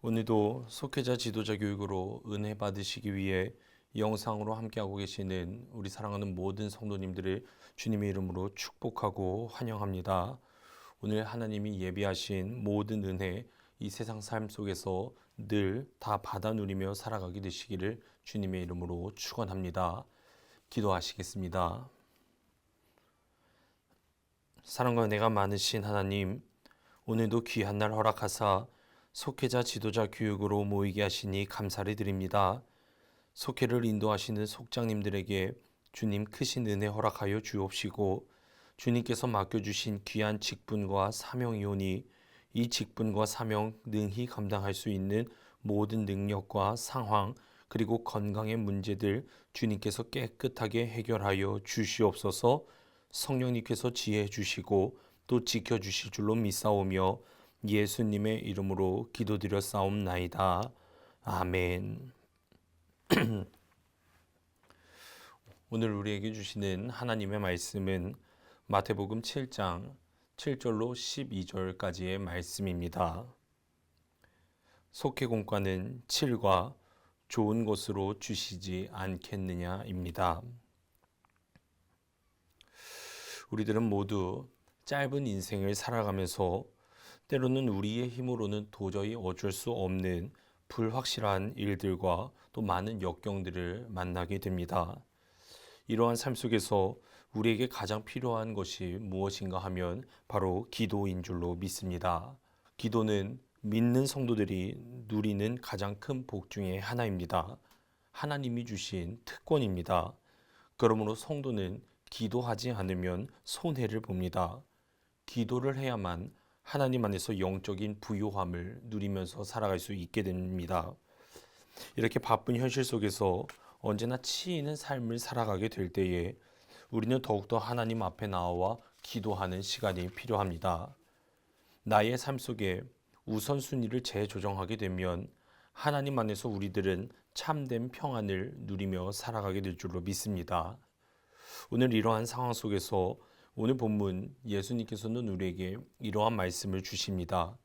오늘도 속회자 지도자 교육으로 은혜 받으시기 위해 영상으로 함께하고 계시는 우리 사랑하는 모든 성도님들을 주님의 이름으로 축복하고 환영합니다. 오늘 하나님이 예비하신 모든 은혜, 이 세상 삶 속에서 늘 다 받아 누리며 살아가게 되시기를 주님의 이름으로 축원합니다. 기도하시겠습니다. 사랑과 은혜가 많으신 하나님, 오늘도 귀한 날 허락하사 속회자 지도자 교육으로 모이게 하시니 감사를 드립니다. 속회를 인도하시는 속장님들에게 주님 크신 은혜 허락하여 주옵시고, 주님께서 맡겨주신 귀한 직분과 사명이오니 이 직분과 사명 능히 감당할 수 있는 모든 능력과 상황 그리고 건강의 문제들 주님께서 깨끗하게 해결하여 주시옵소서. 성령님께서 지혜해 주시고 또 지켜주실 줄로 믿사오며 예수님의 이름으로 기도드려 싸움나이다. 아멘. 오늘 우리에게 주시는 하나님의 말씀은 마태복음 7장 7절로 12절까지의 말씀입니다. 속회공과는 7과 좋은 것으로 주시지 않겠느냐입니다. 우리들은 모두 짧은 인생을 살아가면서 때로는 우리의 힘으로는 도저히 어쩔 수 없는 불확실한 일들과 또 많은 역경들을 만나게 됩니다. 이러한 삶 속에서 우리에게 가장 필요한 것이 무엇인가 하면 바로 기도인 줄로 믿습니다. 기도는 믿는 성도들이 누리는 가장 큰 복 중에 하나입니다. 하나님이 주신 특권입니다. 그러므로 성도는 기도하지 않으면 손해를 봅니다. 기도를 해야만 하나님 안에서 영적인 부요함을 누리면서 살아갈 수 있게 됩니다. 이렇게 바쁜 현실 속에서 언제나 치이는 삶을 살아가게 될 때에 우리는 더욱더 하나님 앞에 나와 기도하는 시간이 필요합니다. 나의 삶 속에 우선순위를 재조정하게 되면 하나님 안에서 우리들은 참된 평안을 누리며 살아가게 될 줄로 믿습니다. 오늘 이러한 상황 속에서 오늘 본문 예수님께서는 우리에게 이러한 말씀을 주십니다.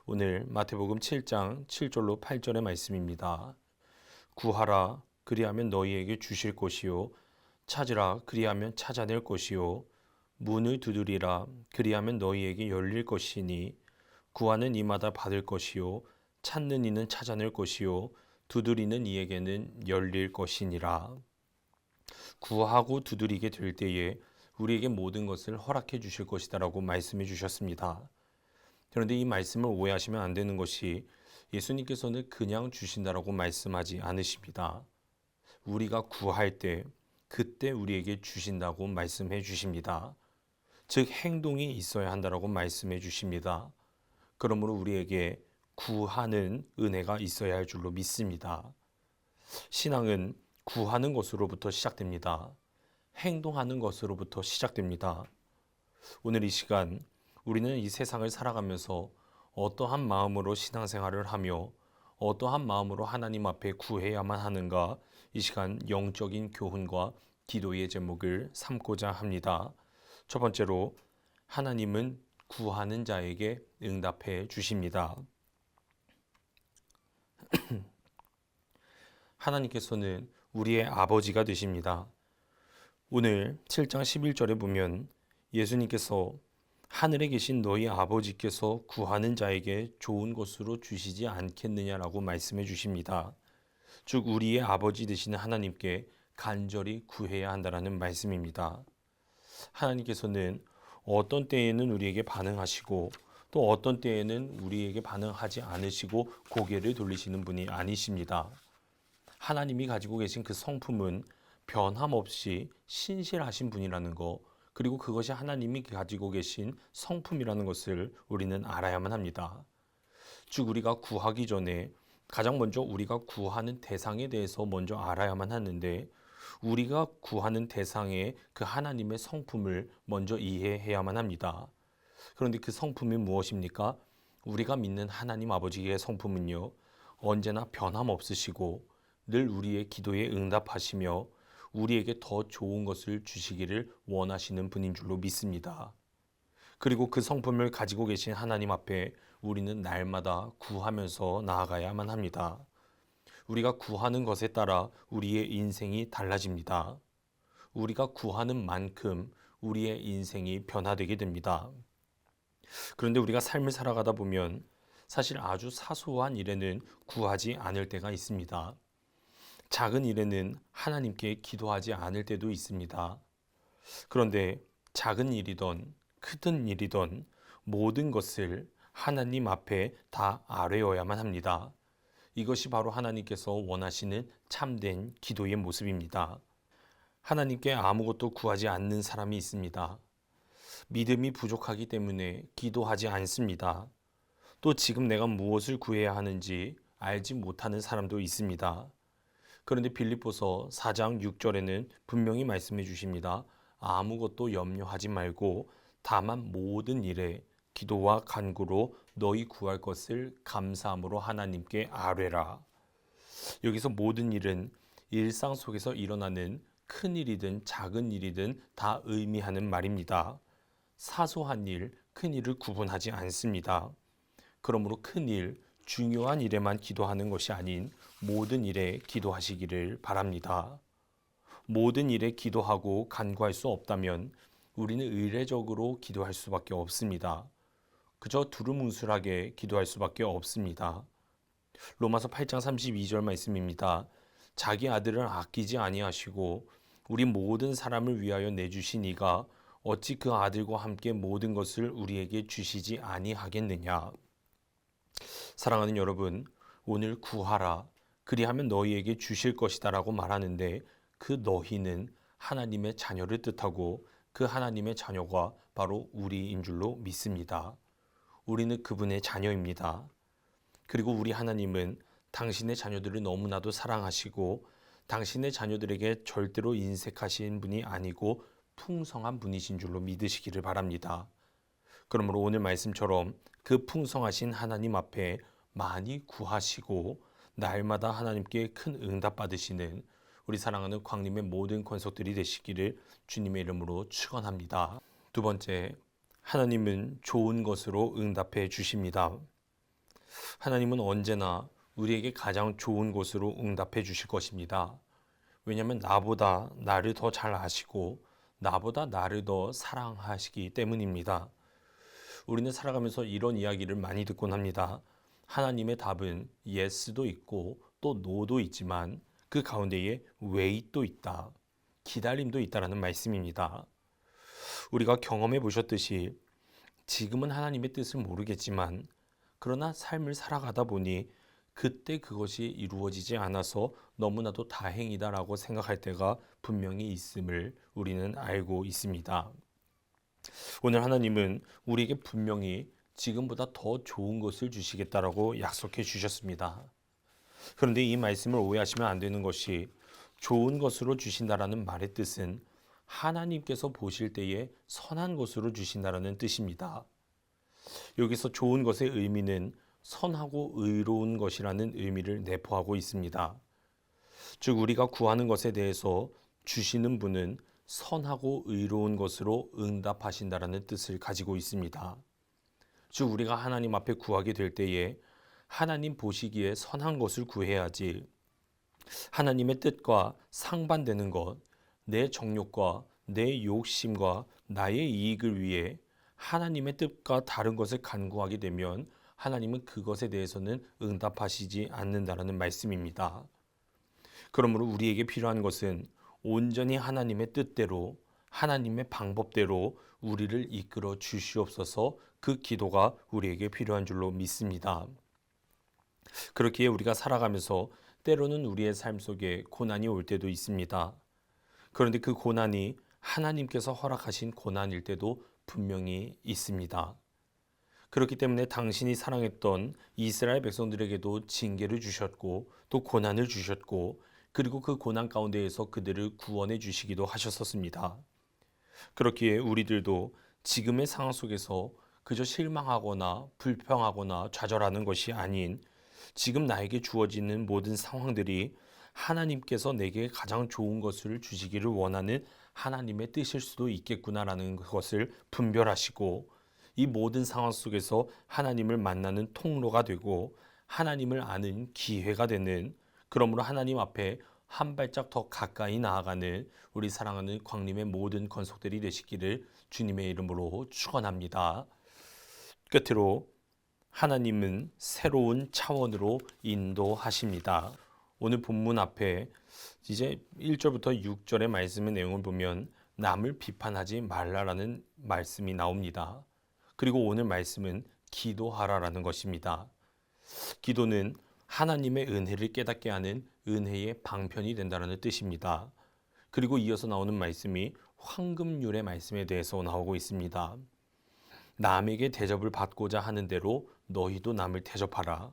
오늘 마태복음 7장 7절로 8절의 말씀입니다. 구하라 그리하면 너희에게 주실 것이요 찾으라 그리하면 찾아낼 것이요 문을 두드리라 그리하면 너희에게 열릴 것이니 구하는 이마다 받을 것이요 찾는 이는 찾아낼 것이요 두드리는 이에게는 열릴 것이니라. 구하고 두드리게 될 때에 우리에게 모든 것을 허락해 주실 것이다 라고 말씀해 주셨습니다. 그런데 이 말씀을 오해하시면 안 되는 것이 예수님께서는 그냥 주신다라고 말씀하지 않으십니다. 우리가 구할 때 그때 우리에게 주신다고 말씀해 주십니다. 즉 행동이 있어야 한다라고 말씀해 주십니다. 그러므로 우리에게 구하는 은혜가 있어야 할 줄로 믿습니다. 신앙은 구하는 것으로부터 시작됩니다. 행동하는 것으로부터 시작됩니다. 오늘 이 시간 우리는 이 세상을 살아가면서 어떠한 마음으로 신앙생활을 하며 어떠한 마음으로 하나님 앞에 구해야만 하는가, 이 시간 영적인 교훈과 기도의 제목을 삼고자 합니다. 첫 번째로 하나님은 구하는 자에게 응답해 주십니다. 하나님께서는 우리의 아버지가 되십니다. 오늘 7장 11절에 보면 예수님께서 하늘에 계신 너희 아버지께서 구하는 자에게 좋은 것으로 주시지 않겠느냐라고 말씀해 주십니다. 즉 우리의 아버지 되시는 하나님께 간절히 구해야 한다는 말씀입니다. 하나님께서는 어떤 때에는 우리에게 반응하시고 또 어떤 때에는 우리에게 반응하지 않으시고 고개를 돌리시는 분이 아니십니다. 하나님이 가지고 계신 그 성품은 변함없이 신실하신 분이라는 거, 그리고 그것이 하나님이 가지고 계신 성품이라는 것을 우리는 알아야만 합니다. 즉 우리가 구하기 전에 가장 먼저 우리가 구하는 대상에 대해서 먼저 알아야만 하는데, 우리가 구하는 대상의 그 하나님의 성품을 먼저 이해해야만 합니다. 그런데 그 성품이 무엇입니까? 우리가 믿는 하나님 아버지의 성품은요, 언제나 변함없으시고 늘 우리의 기도에 응답하시며 우리에게 더 좋은 것을 주시기를 원하시는 분인 줄로 믿습니다. 그리고 그 성품을 가지고 계신 하나님 앞에 우리는 날마다 구하면서 나아가야만 합니다. 우리가 구하는 것에 따라 우리의 인생이 달라집니다. 우리가 구하는 만큼 우리의 인생이 변화되게 됩니다. 그런데 우리가 삶을 살아가다 보면 사실 아주 사소한 일에는 구하지 않을 때가 있습니다. 작은 일에는 하나님께 기도하지 않을 때도 있습니다. 그런데 작은 일이든 큰 일이든 모든 것을 하나님 앞에 다 아뢰어야만 합니다. 이것이 바로 하나님께서 원하시는 참된 기도의 모습입니다. 하나님께 아무것도 구하지 않는 사람이 있습니다. 믿음이 부족하기 때문에 기도하지 않습니다. 또 지금 내가 무엇을 구해야 하는지 알지 못하는 사람도 있습니다. 그런데 빌립보서 4장 6절에는 분명히 말씀해 주십니다. 아무것도 염려하지 말고 다만 모든 일에 기도와 간구로 너희 구할 것을 감사함으로 하나님께 아뢰라. 여기서 모든 일은 일상 속에서 일어나는 큰 일이든 작은 일이든 다 의미하는 말입니다. 사소한 일, 큰 일을 구분하지 않습니다. 그러므로 큰 일, 중요한 일에만 기도하는 것이 아닌 모든 일에 기도하시기를 바랍니다. 모든 일에 기도하고 간구할 수 없다면 우리는 의례적으로 기도할 수밖에 없습니다. 그저 두루뭉술하게 기도할 수밖에 없습니다. 로마서 8장 32절 말씀입니다. 자기 아들을 아끼지 아니하시고 우리 모든 사람을 위하여 내주신 이가 어찌 그 아들과 함께 모든 것을 우리에게 주시지 아니하겠느냐. 사랑하는 여러분, 오늘 구하라. 그리하면 너희에게 주실 것이다 라고 말하는데 그 너희는 하나님의 자녀를 뜻하고 그 하나님의 자녀가 바로 우리인 줄로 믿습니다. 우리는 그분의 자녀입니다. 그리고 우리 하나님은 당신의 자녀들을 너무나도 사랑하시고 당신의 자녀들에게 절대로 인색하신 분이 아니고 풍성한 분이신 줄로 믿으시기를 바랍니다. 그러므로 오늘 말씀처럼 그 풍성하신 하나님 앞에 많이 구하시고 날마다 하나님께 큰 응답 받으시는 우리 사랑하는 광림의 모든 권속들이 되시기를 주님의 이름으로 축원합니다. 두 번째, 하나님은 좋은 것으로 응답해 주십니다. 하나님은 언제나 우리에게 가장 좋은 것으로 응답해 주실 것입니다. 왜냐하면 나보다 나를 더 잘 아시고 나보다 나를 더 사랑하시기 때문입니다. 우리는 살아가면서 이런 이야기를 많이 듣곤 합니다. 하나님의 답은 yes도 있고 또 no도 있지만 그 가운데에 wait도 있다. 기다림도 있다라는 말씀입니다. 우리가 경험해 보셨듯이 지금은 하나님의 뜻을 모르겠지만 그러나 삶을 살아가다 보니 그때 그것이 이루어지지 않아서 너무나도 다행이다라고 생각할 때가 분명히 있음을 우리는 알고 있습니다. 오늘 하나님은 우리에게 분명히 지금보다 더 좋은 것을 주시겠다라고 약속해 주셨습니다. 그런데 이 말씀을 오해하시면 안 되는 것이 좋은 것으로 주신다라는 말의 뜻은 하나님께서 보실 때에 선한 것으로 주신다라는 뜻입니다. 여기서 좋은 것의 의미는 선하고 의로운 것이라는 의미를 내포하고 있습니다. 즉 우리가 구하는 것에 대해서 주시는 분은 선하고 의로운 것으로 응답하신다라는 뜻을 가지고 있습니다. 즉 우리가 하나님 앞에 구하게 될 때에 하나님 보시기에 선한 것을 구해야지 하나님의 뜻과 상반되는 것, 내 정욕과 내 욕심과 나의 이익을 위해 하나님의 뜻과 다른 것을 간구하게 되면 하나님은 그것에 대해서는 응답하시지 않는다라는 말씀입니다. 그러므로 우리에게 필요한 것은 온전히 하나님의 뜻대로 하나님의 방법대로 우리를 이끌어 주시옵소서. 그 기도가 우리에게 필요한 줄로 믿습니다. 그렇기에 우리가 살아가면서 때로는 우리의 삶 속에 고난이 올 때도 있습니다. 그런데 그 고난이 하나님께서 허락하신 고난일 때도 분명히 있습니다. 그렇기 때문에 당신이 사랑했던 이스라엘 백성들에게도 징계를 주셨고 또 고난을 주셨고 그리고 그 고난 가운데에서 그들을 구원해 주시기도 하셨었습니다. 그렇기에 우리들도 지금의 상황 속에서 그저 실망하거나 불평하거나 좌절하는 것이 아닌 지금 나에게 주어지는 모든 상황들이 하나님께서 내게 가장 좋은 것을 주시기를 원하는 하나님의 뜻일 수도 있겠구나라는 것을 분별하시고 이 모든 상황 속에서 하나님을 만나는 통로가 되고 하나님을 아는 기회가 되는, 그러므로 하나님 앞에 한 발짝 더 가까이 나아가는 우리 사랑하는 광림의 모든 건속들이 되시기를 주님의 이름으로 축원합니다. 끝으로 하나님은 새로운 차원으로 인도하십니다. 오늘 본문 앞에 이제 1절부터 6절의 말씀의 내용을 보면 남을 비판하지 말라라는 말씀이 나옵니다. 그리고 오늘 말씀은 기도하라라는 것입니다. 기도는 하나님의 은혜를 깨닫게 하는 은혜의 방편이 된다는 뜻입니다. 그리고 이어서 나오는 말씀이 황금률의 말씀에 대해서 나오고 있습니다. 남에게 대접을 받고자 하는 대로 너희도 남을 대접하라.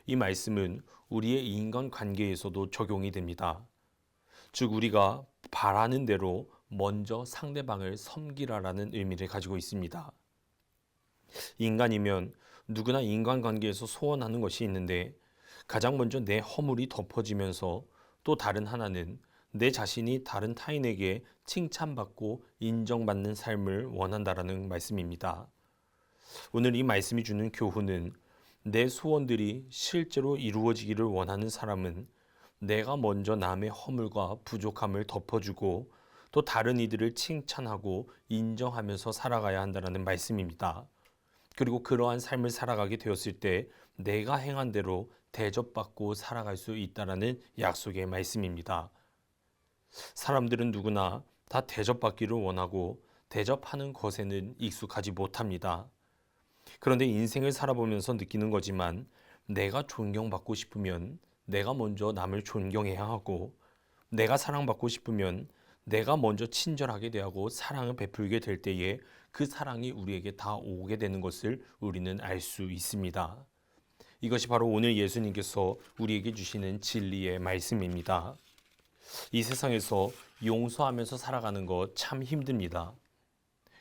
이 말씀은 우리의 인간 관계에서도 적용이 됩니다. 즉 우리가 바라는 대로 먼저 상대방을 섬기라라는 의미를 가지고 있습니다. 인간이면 누구나 인간관계에서 소원하는 것이 있는데 가장 먼저 내 허물이 덮어지면서 또 다른 하나는 내 자신이 다른 타인에게 칭찬받고 인정받는 삶을 원한다라는 말씀입니다. 오늘 이 말씀이 주는 교훈은 내 소원들이 실제로 이루어지기를 원하는 사람은 내가 먼저 남의 허물과 부족함을 덮어주고 또 다른 이들을 칭찬하고 인정하면서 살아가야 한다는 말씀입니다. 그리고 그러한 삶을 살아가게 되었을 때 내가 행한 대로 대접받고 살아갈 수 있다라는 약속의 말씀입니다. 사람들은 누구나 다 대접받기를 원하고 대접하는 것에는 익숙하지 못합니다. 그런데 인생을 살아보면서 느끼는 거지만 내가 존경받고 싶으면 내가 먼저 남을 존경해야 하고 내가 사랑받고 싶으면 내가 먼저 친절하게 대하고 사랑을 베풀게 될 때에 그 사랑이 우리에게 다 오게 되는 것을 우리는 알 수 있습니다. 이것이 바로 오늘 예수님께서 우리에게 주시는 진리의 말씀입니다. 이 세상에서 용서하면서 살아가는 것 참 힘듭니다.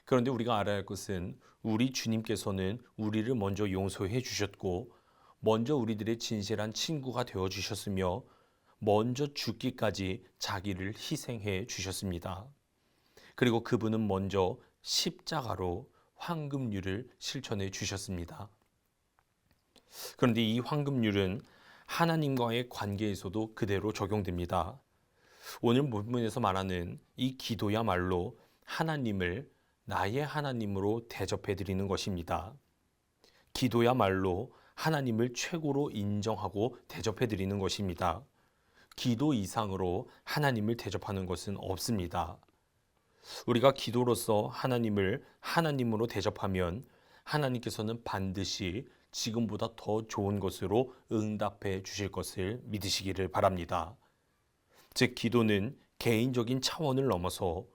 그런데 우리가 알아야 할 것은 우리 주님께서는 우리를 먼저 용서해 주셨고 먼저 우리들의 진실한 친구가 되어 주셨으며 먼저 죽기까지 자기를 희생해 주셨습니다. 그리고 그분은 먼저 십자가로 황금률을 실천해 주셨습니다. 그런데 이 황금률은 하나님과의 관계에서도 그대로 적용됩니다. 오늘 본문에서 말하는 이 기도야말로 하나님을 나의 하나님으로 대접해 드리는 것입니다. 기도야말로 하나님을 최고로 인정하고 대접해 드리는 것입니다. 기도 이상으로 하나님을 대접하는 것은 없습니다. 우리가 기도로서 하나님을 하나님으로 대접하면 하나님께서는 반드시 지금보다 더 좋은 것으로 응답해 주실 것을 믿으시기를 바랍니다. 즉 기도는 개인적인 차원을 넘어서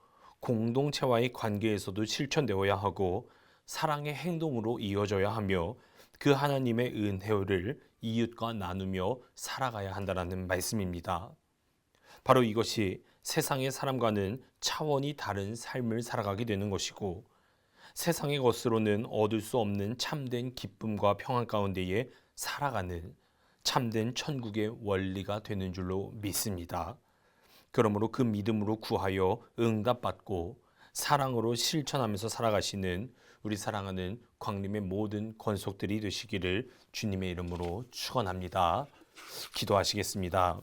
공동체와의 관계에서도 실천되어야 하고 사랑의 행동으로 이어져야 하며 그 하나님의 은혜를 이웃과 나누며 살아가야 한다는 말씀입니다. 바로 이것이 세상의 사람과는 차원이 다른 삶을 살아가게 되는 것이고 세상의 것으로는 얻을 수 없는 참된 기쁨과 평안 가운데에 살아가는 참된 천국의 원리가 되는 줄로 믿습니다. 그러므로 그 믿음으로 구하여 응답받고 사랑으로 실천하면서 살아가시는 우리 사랑하는 광림의 모든 권속들이 되시기를 주님의 이름으로 축원합니다. 기도하시겠습니다.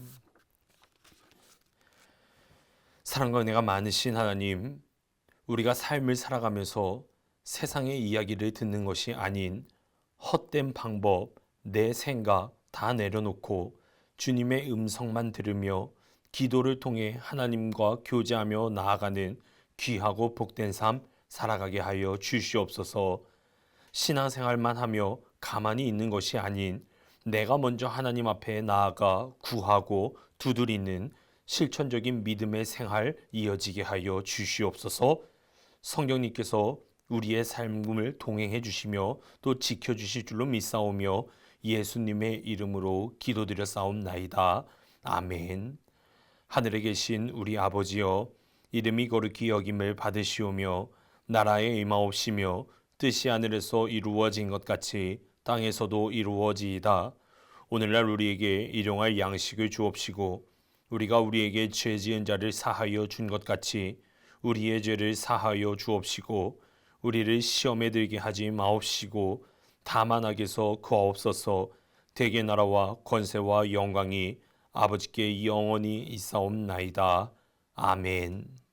사랑과 은혜가 많으신 하나님, 우리가 삶을 살아가면서 세상의 이야기를 듣는 것이 아닌 헛된 방법, 내 생각 다 내려놓고 주님의 음성만 들으며 기도를 통해 하나님과 교제하며 나아가는 귀하고 복된 삶 살아가게 하여 주시옵소서. 신앙생활만 하며 가만히 있는 것이 아닌 내가 먼저 하나님 앞에 나아가 구하고 두드리는 실천적인 믿음의 생활 이어지게 하여 주시옵소서. 성령님께서 우리의 삶을 동행해 주시며 또 지켜주실 줄로 믿사오며 예수님의 이름으로 기도드렸사옵나이다. 아멘. 하늘에 계신 우리 아버지여, 이름이 거룩히 여김을 받으시오며 나라의 임하옵시며 뜻이 하늘에서 이루어진 것 같이 땅에서도 이루어지이다. 오늘날 우리에게 일용할 양식을 주옵시고 우리가 우리에게 죄 지은 자를 사하여 준 것 같이 우리의 죄를 사하여 주옵시고 우리를 시험에 들게 하지 마옵시고 다만 악에서 구하옵소서. 대개 나라와 권세와 영광이 아버지께 영원히 있사옵나이다. 아멘.